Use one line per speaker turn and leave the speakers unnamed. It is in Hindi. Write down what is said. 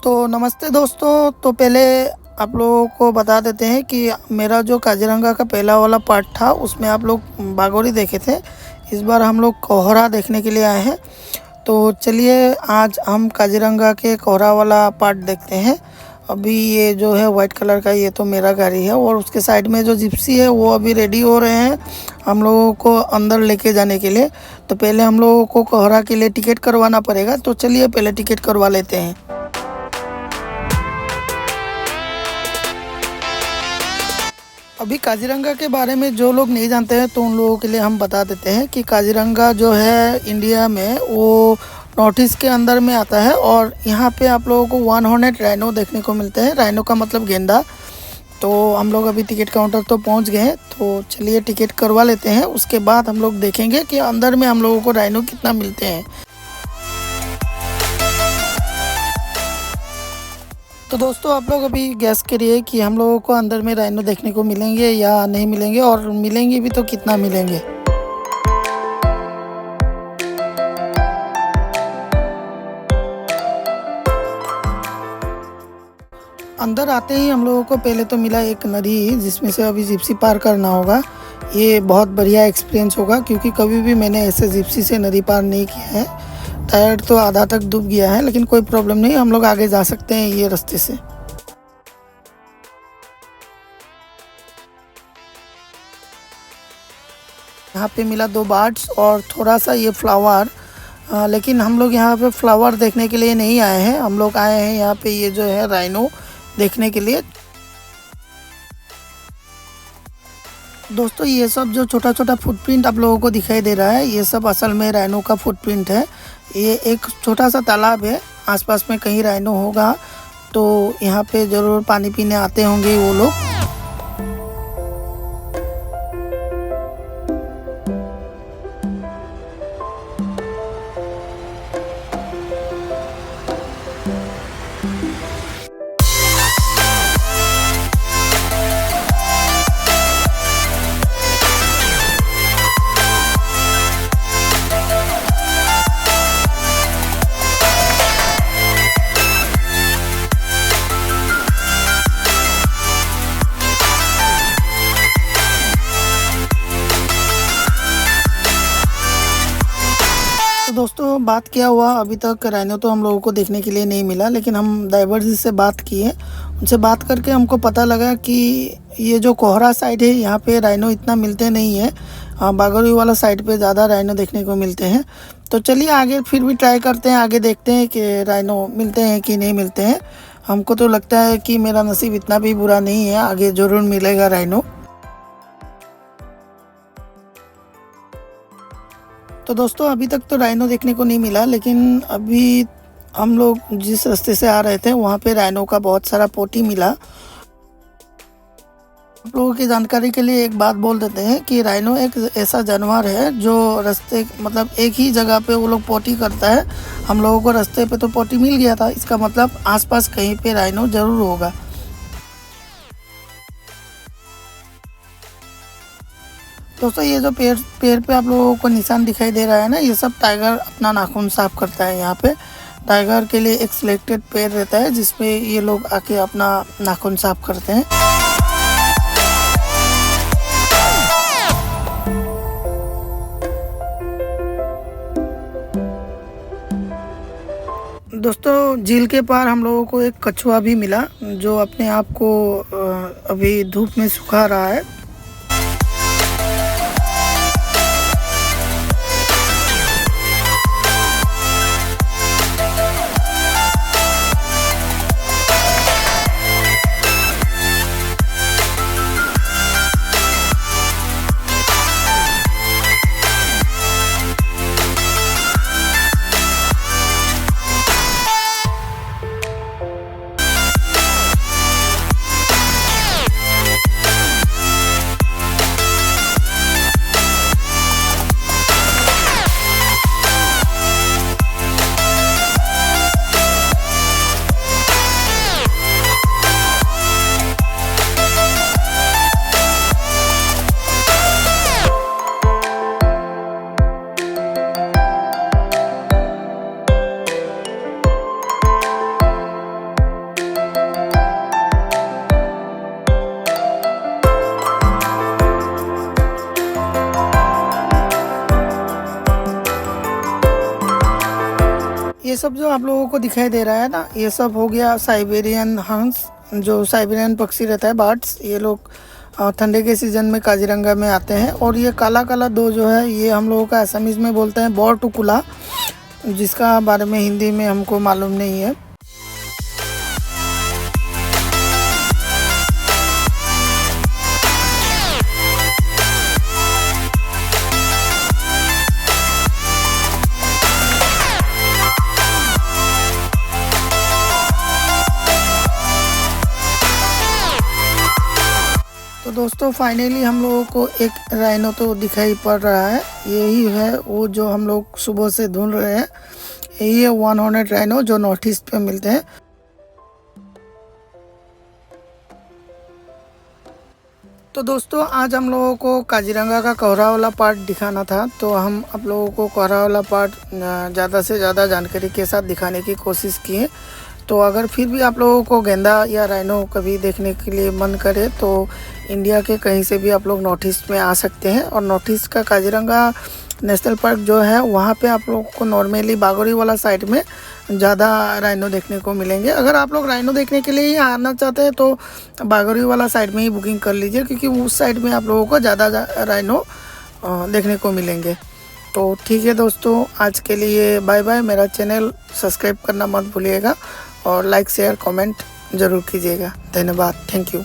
तो नमस्ते दोस्तों। तो पहले आप लोगों को बता देते हैं कि मेरा जो काजीरंगा का पहला वाला पार्ट था उसमें आप लोग बागोरी देखे थे। इस बार हम लोग कोहरा देखने के लिए आए हैं। तो चलिए आज हम काजीरंगा के कोहरा वाला पार्ट देखते हैं। अभी ये जो है वाइट कलर का ये तो मेरा गाड़ी है और उसके साइड में जो जिप्सी है वो अभी रेडी हो रहे हैं हम लोगों को अंदर लेके जाने के लिए। तो पहले हम लोगों को कोहरा के लिए टिकट करवाना पड़ेगा। तो चलिए पहले टिकट करवा लेते हैं। अभी काजीरंगा के बारे में जो लोग नहीं जानते हैं तो उन लोगों के लिए हम बता देते हैं कि काजीरंगा जो है इंडिया में वो नॉर्थ ईस्ट के अंदर में आता है और यहाँ पे आप लोगों को वन हॉर्नेट राइनो देखने को मिलते हैं। राइनो का मतलब गेंदा। तो हम लोग अभी टिकट काउंटर तो पहुँच गए हैं। तो चलिए टिकट करवा लेते हैं, उसके बाद हम लोग देखेंगे कि अंदर में हम लोगों को राइनो कितना मिलते हैं। तो दोस्तों आप लोग अभी गैस करिए कि हम लोगों को अंदर में राइनो देखने को मिलेंगे या नहीं मिलेंगे, और मिलेंगे भी तो कितना मिलेंगे। अंदर आते ही हम लोगों को पहले तो मिला एक नदी जिसमें से अभी जिप्सी पार करना होगा। ये बहुत बढ़िया एक्सपीरियंस होगा क्योंकि कभी भी मैंने ऐसे जिप्सी से नदी पार नहीं किया है। टायर तो आधा तक डूब गया है लेकिन कोई प्रॉब्लम नहीं, हम लोग आगे जा सकते हैं ये रास्ते से। यहाँ पे मिला 2 बर्ड्स और थोड़ा सा ये फ्लावर। लेकिन हम लोग यहाँ पे फ्लावर देखने के लिए नहीं आए हैं, हम लोग आए हैं यहाँ पे ये जो है राइनो देखने के लिए। दोस्तों ये सब जो छोटा छोटा फुटप्रिंट आप लोगों को दिखाई दे रहा है ये सब असल में राइनो का फुटप्रिंट है। ये एक छोटा सा तालाब है, आसपास में कहीं राइनो होगा तो यहाँ पे ज़रूर पानी पीने आते होंगे वो लोग। तो दोस्तों बात क्या हुआ, अभी तक राइनो तो हम लोगों को देखने के लिए नहीं मिला, लेकिन हम ड्राइवर जी से बात किए। उनसे बात करके हमको पता लगा कि ये जो कोहरा साइड है यहाँ पे राइनो इतना मिलते नहीं है। हाँ, बागोरी वाला साइड पे ज़्यादा राइनो देखने को मिलते हैं। तो चलिए आगे फिर भी ट्राई करते हैं, आगे देखते हैं कि राइनो मिलते हैं कि नहीं मिलते हैं। हमको तो लगता है कि मेरा नसीब इतना भी बुरा नहीं है, आगे ज़रूर मिलेगा राइनो। तो दोस्तों अभी तक तो राइनो देखने को नहीं मिला, लेकिन अभी हम लोग जिस रास्ते से आ रहे थे वहाँ पे राइनो का बहुत सारा पोटी मिला। आप लोगों की जानकारी के लिए एक बात बोल देते हैं कि राइनो एक ऐसा जानवर है जो रास्ते मतलब एक ही जगह पे वो लोग पोटी करता है। हम लोगों को रास्ते पे तो पोटी मिल गया था, इसका मतलब आसपास कहीं पे राइनो ज़रूर होगा। दोस्तों ये जो पेड़ पे आप लोगों को निशान दिखाई दे रहा है ना, ये सब टाइगर अपना नाखून साफ करता है। यहाँ पे टाइगर के लिए एक सिलेक्टेड पेड़ रहता है जिसपे ये लोग आके अपना नाखून साफ करते हैं। दोस्तों झील के पार हम लोगों को एक कछुआ भी मिला जो अपने आप को अभी धूप में सुखा रहा है। ये सब जो आप लोगों को दिखाई दे रहा है ना, ये सब हो गया साइबेरियन हंस, जो साइबेरियन पक्षी रहता है, बर्ड्स। ये लोग ठंडे के सीज़न में काजीरंगा में आते हैं। और ये काला काला दो जो है, ये हम लोगों का असमीज़ में बोलते हैं बोरटुकुला, जिसका बारे में हिंदी में हमको मालूम नहीं है। तो दोस्तों फाइनली हम लोगों को एक राइनो तो दिखाई पड़ रहा है। यही है वो जो हम लोग सुबह से ढूंढ रहे हैं। यही है 1 हॉर्नेड राइनो जो नॉर्थ ईस्ट पे मिलते हैं। तो दोस्तों आज हम लोगों को काजीरंगा का कोहरा वाला पार्ट दिखाना था, तो हम आप लोगों को कोहरा वाला पार्ट ज़्यादा से ज़्यादा जानकारी के साथ दिखाने की कोशिश किए। तो अगर फिर भी आप लोगों को गेंदा या राइनो कभी देखने के लिए मन करे तो इंडिया के कहीं से भी आप लोग नॉर्थ ईस्ट में आ सकते हैं। और नॉर्थ ईस्ट का काजीरंगा नेशनल पार्क जो है, वहाँ पे आप लोगों को नॉर्मली बागोरी वाला साइड में ज़्यादा राइनो देखने को मिलेंगे। अगर आप लोग राइनो देखने के लिए ही आना चाहते हैं तो बागोरी वाला साइड में ही बुकिंग कर लीजिए, क्योंकि उस साइड में आप लोगों को ज़्यादा राइनो देखने को मिलेंगे। तो ठीक है दोस्तों, आज के लिए बाय बाय। मेरा चैनल सब्सक्राइब करना मत भूलिएगा और लाइक शेयर कमेंट ज़रूर कीजिएगा। धन्यवाद, थैंक यू।